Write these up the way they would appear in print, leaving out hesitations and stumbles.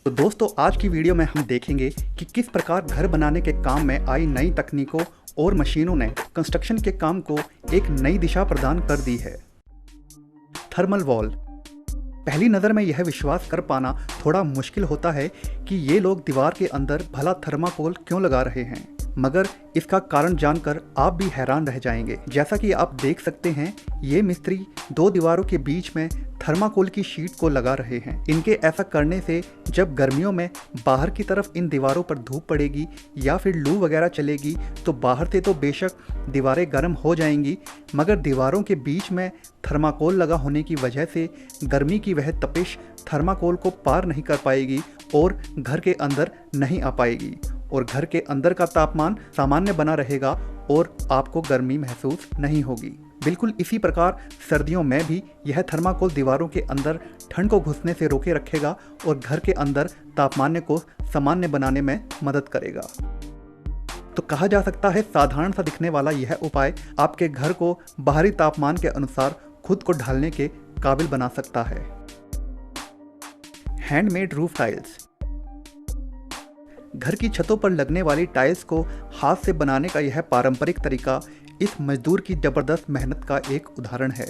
तो दोस्तों आज की वीडियो में हम देखेंगे कि किस प्रकार घर बनाने के काम में आई नई तकनीकों और मशीनों ने कंस्ट्रक्शन के काम को एक नई दिशा प्रदान कर दी है। Thermal wall. पहली नज़र में यह विश्वास कर पाना थोड़ा मुश्किल होता है कि ये लोग दीवार के अंदर भला थर्माकोल क्यों लगा रहे हैं, मगर इसका कारण जानकर आप भी हैरान रह जाएंगे। जैसा कि आप देख सकते हैं, ये मिस्त्री दो दीवारों के बीच में थर्माकोल की शीट को लगा रहे हैं। इनके ऐसा करने से जब गर्मियों में बाहर की तरफ इन दीवारों पर धूप पड़ेगी या फिर लू वगैरह चलेगी तो बाहर से तो बेशक दीवारें गर्म हो जाएंगी, मगर दीवारों के बीच में थर्माकोल लगा होने की वजह से गर्मी की वह तपिश थर्माकोल को पार नहीं कर पाएगी और घर के अंदर नहीं आ पाएगी और घर के अंदर का तापमान सामान्य बना रहेगा और आपको गर्मी महसूस नहीं होगी। बिल्कुल इसी प्रकार सर्दियों में भी यह थर्माकोल दीवारों के अंदर ठंड को घुसने से रोके रखेगा और घर के अंदर तापमान को सामान्य बनाने में मदद करेगा। तो कहा जा सकता है साधारण सा दिखने वाला यह उपाय आपके घर को बाहरी तापमान के अनुसार खुद को ढालने के काबिल बना सकता है। Handmade roof tiles. घर की छतों पर लगने वाली टाइल्स को हाथ से बनाने का यह पारंपरिक तरीका इस मजदूर की जबरदस्त मेहनत का एक उदाहरण है।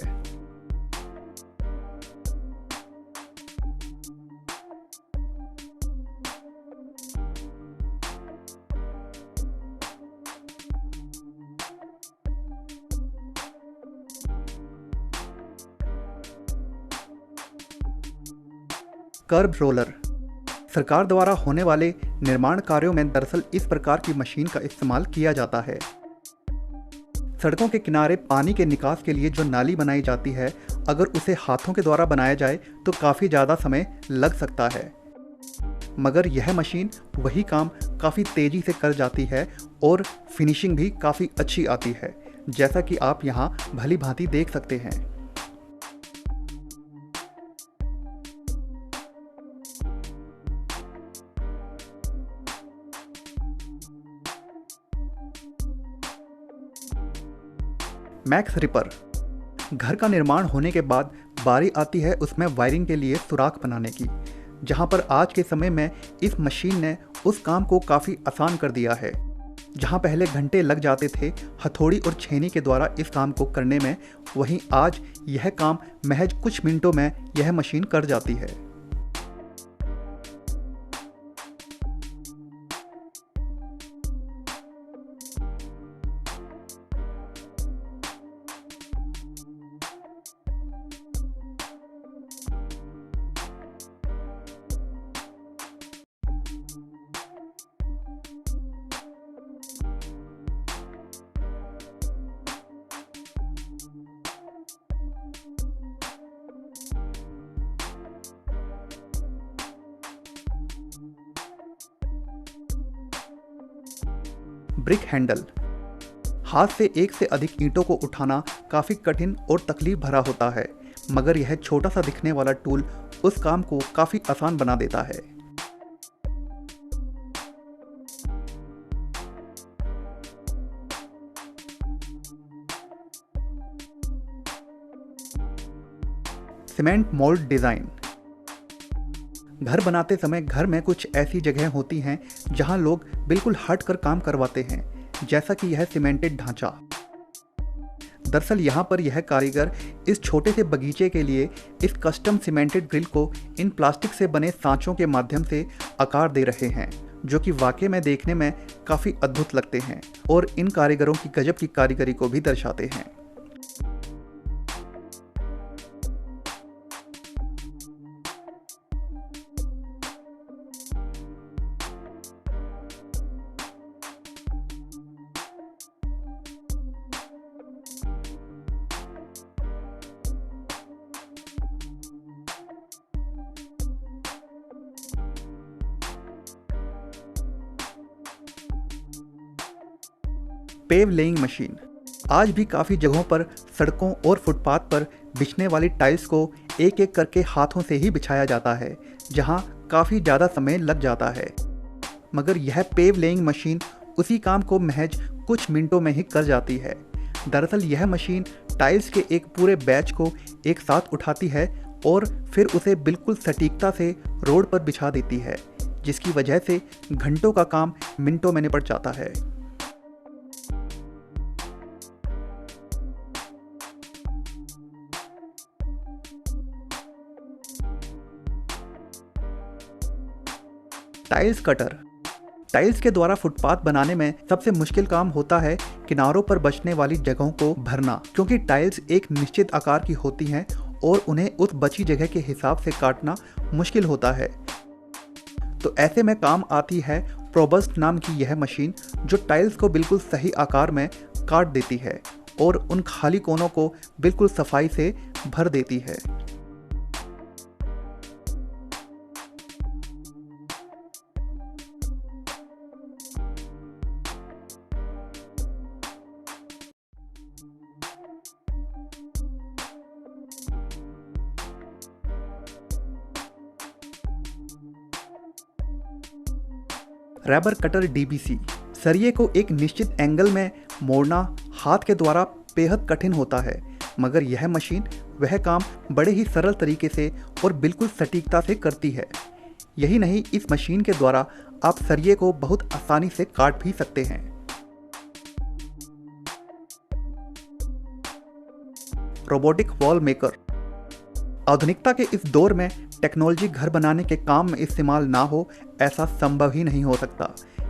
कर्ब रोलर। सरकार द्वारा होने वाले निर्माण कार्यों में दरअसल इस प्रकार की मशीन का इस्तेमाल किया जाता है। सड़कों के किनारे पानी के निकास के लिए जो नाली बनाई जाती है, अगर उसे हाथों के द्वारा बनाया जाए तो काफ़ी ज़्यादा समय लग सकता है, मगर यह मशीन वही काम काफ़ी तेज़ी से कर जाती है और फिनिशिंग भी काफ़ी अच्छी आती है, जैसा कि आप यहाँ भली भांति देख सकते हैं। Max ripper. घर का निर्माण होने के बाद बारी आती है उसमें वायरिंग के लिए सुराख बनाने की, जहां पर आज के समय में इस मशीन ने उस काम को काफ़ी आसान कर दिया है। जहां पहले घंटे लग जाते थे हथौड़ी और छेनी के द्वारा इस काम को करने में, वहीं आज यह काम महज कुछ मिनटों में यह मशीन कर जाती है। Brick handle. हाथ से एक से अधिक ईंटों को उठाना काफ़ी कठिन और तकलीफ भरा होता है, मगर यह छोटा सा दिखने वाला टूल उस काम को काफ़ी आसान बना देता है। Cement mould design. घर बनाते समय घर में कुछ ऐसी जगह होती हैं जहां लोग बिल्कुल हट कर काम करवाते हैं, जैसा कि यह सीमेंटेड ढांचा। दरअसल यहां पर यह कारीगर इस छोटे से बगीचे के लिए इस कस्टम सीमेंटेड ग्रिल को इन प्लास्टिक से बने सांचों के माध्यम से आकार दे रहे हैं, जो कि वाकई में देखने में काफ़ी अद्भुत लगते हैं और इन कारीगरों की गजब की कारीगरी को भी दर्शाते हैं। Pave laying machine. आज भी काफ़ी जगहों पर सड़कों और फुटपाथ पर बिछने वाली टाइल्स को एक एक करके हाथों से ही बिछाया जाता है, जहां काफ़ी ज़्यादा समय लग जाता है, मगर यह पेव लेइंग मशीन उसी काम को महज कुछ मिनटों में ही कर जाती है। दरअसल यह मशीन टाइल्स के एक पूरे बैच को एक साथ उठाती है और फिर उसे बिल्कुल सटीकता से रोड पर बिछा देती है, जिसकी वजह से घंटों का काम मिनटों में निपट जाता है। Tiles cutter. टाइल्स के द्वारा फुटपाथ बनाने में सबसे मुश्किल काम होता है किनारों पर बचने वाली जगहों को भरना, क्योंकि टाइल्स एक निश्चित आकार की होती हैं और उन्हें उस बची जगह के हिसाब से काटना मुश्किल होता है। तो ऐसे में काम आती है प्रोबस्ट नाम की यह मशीन, जो टाइल्स को बिल्कुल सही आकार में काट देती है और उन खाली कोनों को बिल्कुल सफाई से भर देती है। रैबर कटर डीबीसी। सरिये को एक निश्चित एंगल में मोड़ना हाथ के द्वारा बेहद कठिन होता है, मगर यह मशीन वह काम बड़े ही सरल तरीके से और बिल्कुल सटीकता से करती है। यही नहीं, इस मशीन के द्वारा आप सरिये को बहुत आसानी से काट भी सकते हैं। Robotic wall maker. आधुनिकता के इस दौर में टेक्नोलॉजी घर बनाने के काम में इस्तेमाल ना हो, ऐसा संभव ही नहीं हो सकता।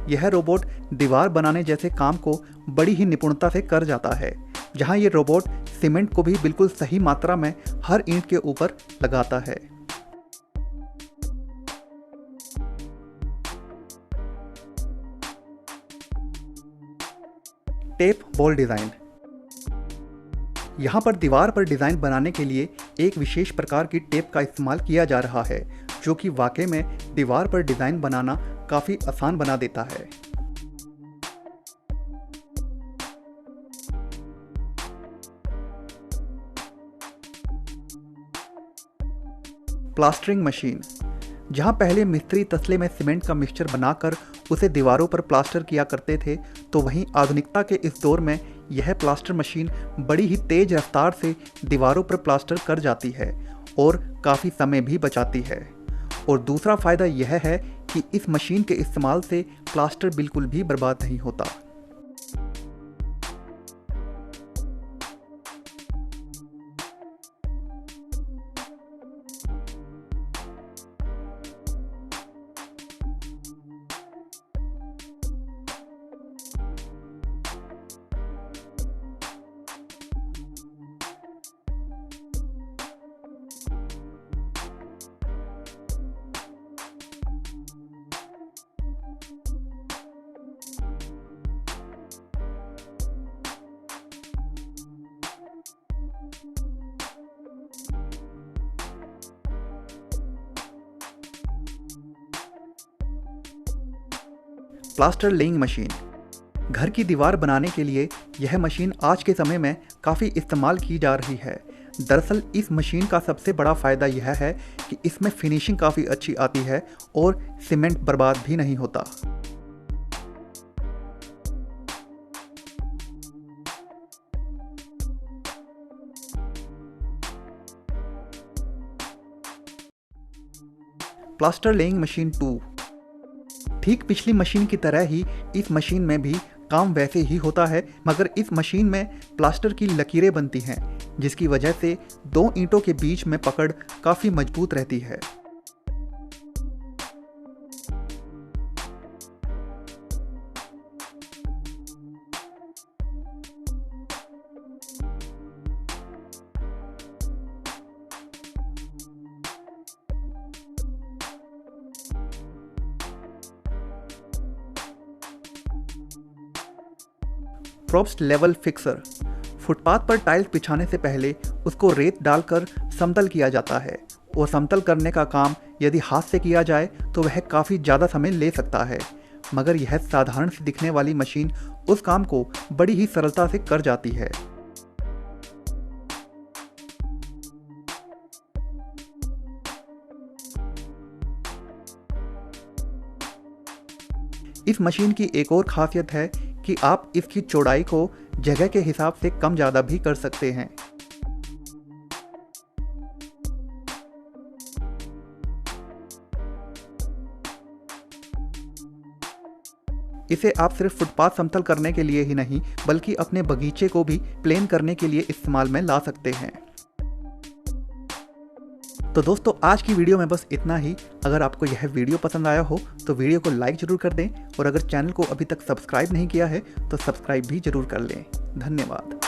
यह रोबोट दीवार बनाने जैसे काम को बड़ी ही निपुणता से कर जाता है, जहां ये रोबोट सीमेंट को भी बिल्कुल सही मात्रा में हर ईंट के ऊपर लगाता है। Tape ball design. यहाँ पर दीवार पर डिज़ाइन बनाने के लिए एक विशेष प्रकार की टेप का इस्तेमाल किया जा रहा है, जो कि वाकई में दीवार पर डिज़ाइन बनाना काफ़ी आसान बना देता है। Plastering machine. जहाँ पहले मिस्त्री तसले में सीमेंट का मिक्सचर बनाकर उसे दीवारों पर प्लास्टर किया करते थे, तो वहीं आधुनिकता के इस दौर में यह प्लास्टर मशीन बड़ी ही तेज रफ्तार से दीवारों पर प्लास्टर कर जाती है और काफ़ी समय भी बचाती है। और दूसरा फ़ायदा यह है कि इस मशीन के इस्तेमाल से प्लास्टर बिल्कुल भी बर्बाद नहीं होता। Plaster laying machine. घर की दीवार बनाने के लिए यह मशीन आज के समय में काफ़ी इस्तेमाल की जा रही है। दरअसल इस मशीन का सबसे बड़ा फ़ायदा यह है कि इसमें फिनिशिंग काफ़ी अच्छी आती है और सीमेंट बर्बाद भी नहीं होता। Plaster laying machine 2। ठीक पिछली मशीन की तरह ही इस मशीन में भी काम वैसे ही होता है, मगर इस मशीन में प्लास्टर की लकीरें बनती हैं, जिसकी वजह से दो ईंटों के बीच में पकड़ काफ़ी मजबूत रहती है। प्रोप्स्ट लेवल फिक्सर। फुटपाथ पर टाइल्स बिछाने से पहले उसको रेत डालकर समतल किया जाता है, और समतल करने का काम यदि हाथ से किया जाए तो वह काफ़ी ज़्यादा समय ले सकता है, मगर यह साधारण सी दिखने वाली मशीन उस काम को बड़ी ही सरलता से कर जाती है। इस मशीन की एक और खासियत है कि आप इसकी चौड़ाई को जगह के हिसाब से कम ज़्यादा भी कर सकते हैं। इसे आप सिर्फ फुटपाथ समतल करने के लिए ही नहीं बल्कि अपने बगीचे को भी प्लेन करने के लिए इस्तेमाल में ला सकते हैं। तो दोस्तों आज की वीडियो में बस इतना ही। अगर आपको यह वीडियो पसंद आया हो तो वीडियो को लाइक जरूर कर दें और अगर चैनल को अभी तक सब्सक्राइब नहीं किया है तो सब्सक्राइब भी जरूर कर लें। धन्यवाद।